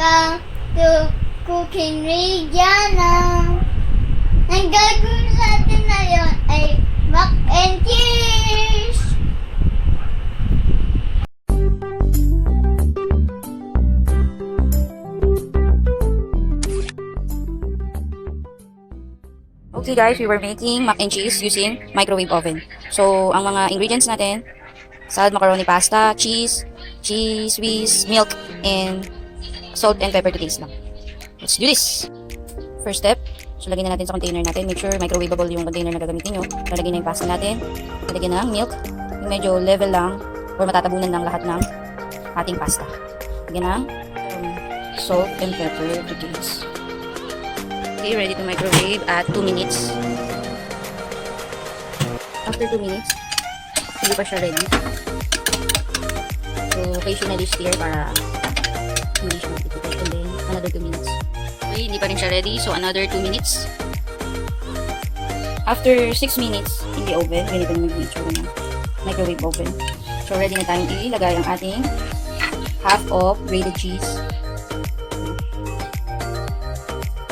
welcome to Cooking with Yana. Ang gagawin natin ngayon ay mac and cheese. Okay guys, we were making mac and cheese using microwave oven. So, ang mga ingredients natin, salad macaroni pasta, cheese, whiz, milk, and salt and pepper to taste lang. Let's do this! First step, so lagyan na natin sa container natin. Make sure microwavable yung container na gagamitin nyo. Lalagyan na yung pasta natin. Lalagyan na ng milk. Yung medyo level lang or matatabunan ng lahat ng ating pasta. Lagyan ng salt and pepper to taste. Okay, ready to microwave at 2 minutes. After 2 minutes, hindi pa siya ready. So, occasionally stir para hindi siya magtitipid. And then, another 2 minutes. Okay, hindi pa rin siya ready. So, another 2 minutes. After 6 minutes in the oven, ganito na mag-itsura na microwave oven. So, ready na tayong ilagay ang ating half of grated cheese.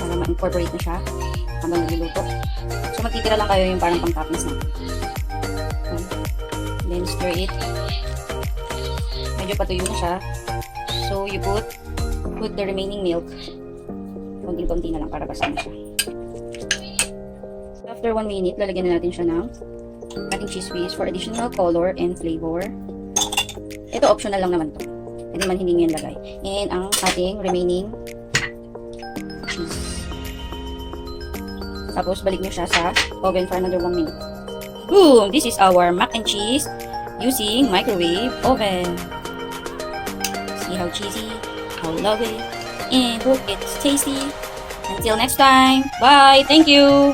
Para ma-incorporate na siya habang nagluluto. So, magtitira lang kayo yung parang pang-toppings natin. Then, stir it. Medyo patuyo na siya. So, you put the remaining milk. Konting-konti na lang para basahin siya. After 1 minute, lalagyan na natin siya ng ating cheese whiz for additional color and flavor. Ito, optional lang naman to. Hindi man hindi nyo yan lagay. And ang ating remaining cheese. Tapos, balik nyo siya sa oven for another 1 minute. Boom! This is our mac and cheese using microwave oven. See how cheesy, how lovely, and hope it's tasty. Until next time, bye! Thank you!